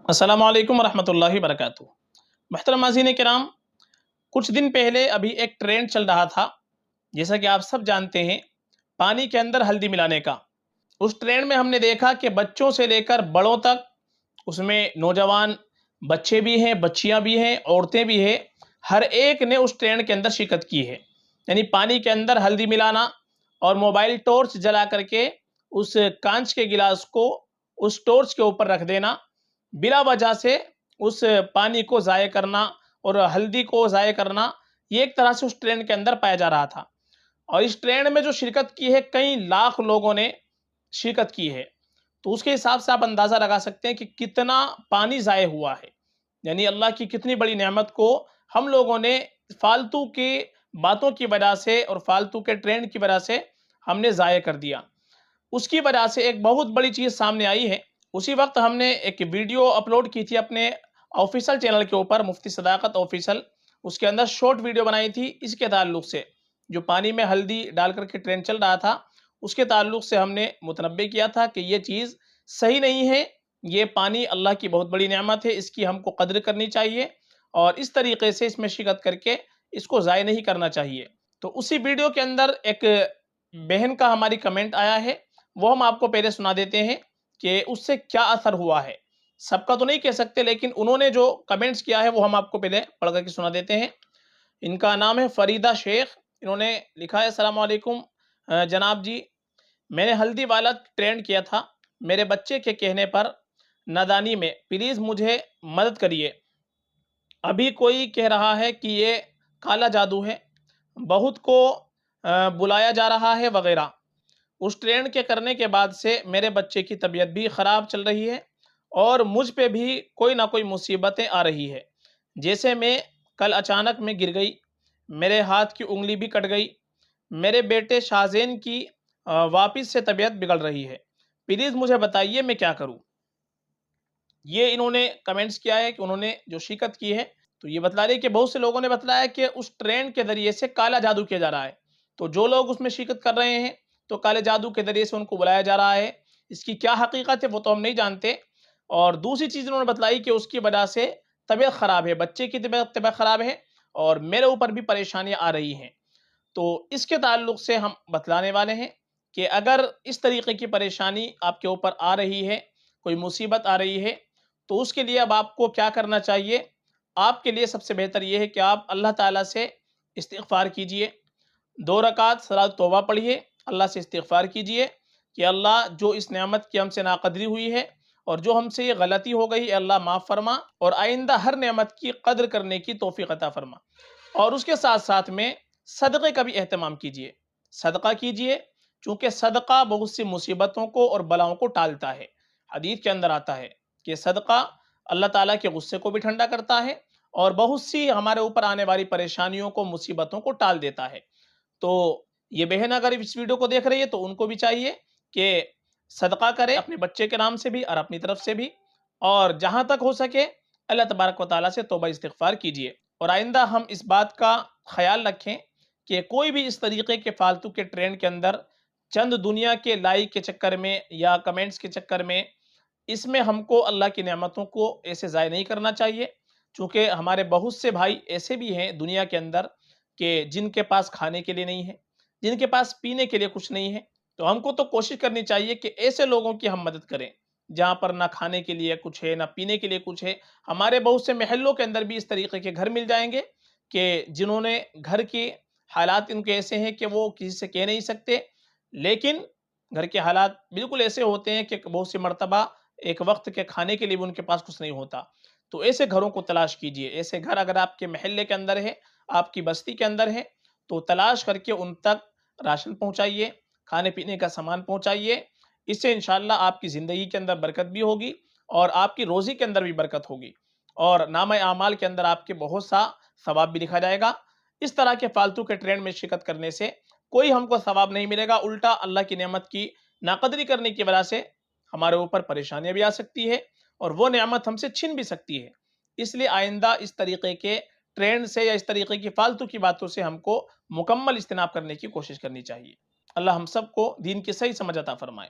السلام علیکم ورحمۃ اللہ وبرکاتہ۔ محترم ناظرین کرام، کچھ دن پہلے ابھی ایک ٹرینڈ چل رہا تھا، جیسا کہ آپ سب جانتے ہیں، پانی کے اندر ہلدی ملانے کا۔ اس ٹرینڈ میں ہم نے دیکھا کہ بچوں سے لے کر بڑوں تک، اس میں نوجوان بچے بھی ہیں، بچیاں بھی ہیں، عورتیں بھی ہیں، ہر ایک نے اس ٹرینڈ کے اندر شرکت کی ہے۔ یعنی پانی کے اندر ہلدی ملانا اور موبائل ٹارچ جلا کر کے اس کانچ کے گلاس کو اس ٹارچ کے اوپر رکھ دینا، بلا وجہ سے اس پانی کو ضائع کرنا اور ہلدی کو ضائع کرنا، یہ ایک طرح سے اس ٹرینڈ کے اندر پایا جا رہا تھا۔ اور اس ٹرینڈ میں جو شرکت کی ہے، کئی لاکھ لوگوں نے شرکت کی ہے، تو اس کے حساب سے آپ اندازہ لگا سکتے ہیں کہ کتنا پانی ضائع ہوا ہے۔ یعنی اللہ کی کتنی بڑی نعمت کو ہم لوگوں نے فالتو کی باتوں کی وجہ سے اور فالتو کے ٹرینڈ کی وجہ سے ہم نے ضائع کر دیا۔ اس کی وجہ سے ایک بہت بڑی چیز سامنے آئی ہے۔ اسی وقت ہم نے ایک ویڈیو اپلوڈ کی تھی اپنے آفیشل چینل کے اوپر، مفتی صداقت آفیشل، اس کے اندر شارٹ ویڈیو بنائی تھی اس کے تعلق سے، جو پانی میں ہلدی ڈال کر کے ٹرینڈ چل رہا تھا، اس کے تعلق سے ہم نے متنبہ کیا تھا کہ یہ چیز صحیح نہیں ہے، یہ پانی اللہ کی بہت بڑی نعمت ہے، اس کی ہم کو قدر کرنی چاہیے اور اس طریقے سے اس میں شرکت کر کے اس کو ضائع نہیں کرنا چاہیے۔ تو اسی ویڈیو کے اندر ایک بہن کا ہماری کمنٹ آیا ہے، وہ ہم آپ کو پہلے سنا دیتے ہیں کہ اس سے کیا اثر ہوا ہے۔ سب کا تو نہیں کہہ سکتے، لیکن انہوں نے جو کمنٹس کیا ہے وہ ہم آپ کو پہلے پڑھ کر کے سنا دیتے ہیں۔ ان کا نام ہے فریدہ شیخ، انہوں نے لکھا ہے: السلام علیکم جناب جی، میں نے ہلدی والا ٹرینڈ کیا تھا، میرے بچے کے کہنے پر نادانی میں، پلیز مجھے مدد کریے۔ ابھی کوئی کہہ رہا ہے کہ یہ کالا جادو ہے، بہت کو بلایا جا رہا ہے وغیرہ۔ اس ٹرینڈ کے کرنے کے بعد سے میرے بچے کی طبیعت بھی خراب چل رہی ہے اور مجھ پہ بھی کوئی نہ کوئی مصیبتیں آ رہی ہے۔ جیسے میں کل اچانک میں گر گئی، میرے ہاتھ کی انگلی بھی کٹ گئی، میرے بیٹے شاہزین کی واپس سے طبیعت بگڑ رہی ہے، پلیز مجھے بتائیے میں کیا کروں۔ یہ انہوں نے کمنٹس کیا ہے کہ انہوں نے جو شرکت کی ہے، تو یہ بتلا رہے کہ بہت سے لوگوں نے بتلایا کہ اس ٹرینڈ کے ذریعے سے کالا جادو کیا جا رہا ہے۔ تو جو لوگ اس میں شرکت کر رہے ہیں تو کالے جادو کے ذریعے سے ان کو بلایا جا رہا ہے، اس کی کیا حقیقت ہے وہ تو ہم نہیں جانتے۔ اور دوسری چیز انہوں نے بتلائی کہ اس کی وجہ سے طبیعت خراب ہے، بچے کی طبیعت خراب ہے اور میرے اوپر بھی پریشانیاں آ رہی ہیں۔ تو اس کے تعلق سے ہم بتلانے والے ہیں کہ اگر اس طریقے کی پریشانی آپ کے اوپر آ رہی ہے، کوئی مصیبت آ رہی ہے، تو اس کے لیے اب آپ کو کیا کرنا چاہیے؟ آپ کے لیے سب سے بہتر یہ ہے کہ آپ اللہ تعالیٰ سے استغفار کیجئے، 2 رکعت صلاۃ توبہ پڑھیے، اللہ سے استغفار کیجئے کہ اللہ، جو اس نعمت کی ہم سے ناقدری ہوئی ہے اور جو ہم سے یہ غلطی ہو گئی، اللہ معاف فرما اور آئندہ ہر نعمت کی قدر کرنے کی توفیق عطا فرما۔ اور اس کے ساتھ ساتھ میں صدقے کا بھی اہتمام کیجئے، صدقہ کیجئے، چونکہ صدقہ بہت سی مصیبتوں کو اور بلاؤں کو ٹالتا ہے۔ حدیث کے اندر آتا ہے کہ صدقہ اللہ تعالیٰ کے غصے کو بھی ٹھنڈا کرتا ہے اور بہت سی ہمارے اوپر آنے والی پریشانیوں کو، مصیبتوں کو ٹال دیتا ہے۔ تو یہ بہن اگر اس ویڈیو کو دیکھ رہی ہے تو ان کو بھی چاہیے کہ صدقہ کرے، اپنے بچے کے نام سے بھی اور اپنی طرف سے بھی، اور جہاں تک ہو سکے اللہ تبارک و تعالیٰ سے توبہ استغفار کیجئے۔ اور آئندہ ہم اس بات کا خیال رکھیں کہ کوئی بھی اس طریقے کے فالتو کے ٹرینڈ کے اندر چند دنیا کے لائک کے چکر میں یا کمنٹس کے چکر میں، اس میں ہم کو اللہ کی نعمتوں کو ایسے ضائع نہیں کرنا چاہیے، چونکہ ہمارے بہت سے بھائی ایسے بھی ہیں دنیا کے اندر کہ جن کے پاس کھانے کے لیے نہیں ہے، جن کے پاس پینے کے لیے کچھ نہیں ہے۔ تو ہم کو تو کوشش کرنی چاہیے کہ ایسے لوگوں کی ہم مدد کریں جہاں پر نہ کھانے کے لیے کچھ ہے، نہ پینے کے لیے کچھ ہے۔ ہمارے بہت سے محلوں کے اندر بھی اس طریقے کے گھر مل جائیں گے کہ جنہوں نے گھر کی حالات ان کے ایسے ہیں کہ وہ کسی سے کہہ نہیں سکتے، لیکن گھر کے حالات بالکل ایسے ہوتے ہیں کہ بہت سی مرتبہ ایک وقت کے کھانے کے لیے بھی ان کے پاس کچھ نہیں ہوتا۔ تو ایسے گھروں کو تلاش کیجئے، ایسے گھر اگر آپ کے محلے کے اندر ہے، آپ کی بستی کے اندر ہے، تو تلاش کر کے ان تک راشن پہنچائیے، کھانے پینے کا سامان پہنچائیے۔ اس سے انشاءاللہ آپ کی زندگی کے اندر برکت بھی ہوگی اور آپ کی روزی کے اندر بھی برکت ہوگی اور نامہ اعمال کے اندر آپ کے بہت سا ثواب بھی لکھا جائے گا۔ اس طرح کے فالتو کے ٹرینڈ میں شرکت کرنے سے کوئی ہم کو ثواب نہیں ملے گا، الٹا اللہ کی نعمت کی ناقدری کرنے کی وجہ سے ہمارے اوپر پریشانیاں بھی آ سکتی ہے اور وہ نعمت ہم سے چھن بھی سکتی ہے۔ اس لیے آئندہ اس طریقے کے ٹرینڈ سے یا اس طریقے کی فالتو کی باتوں سے ہم کو مکمل اجتناب کرنے کی کوشش کرنی چاہیے۔ اللہ ہم سب کو دین کی صحیح سمجھ عطا فرمائے۔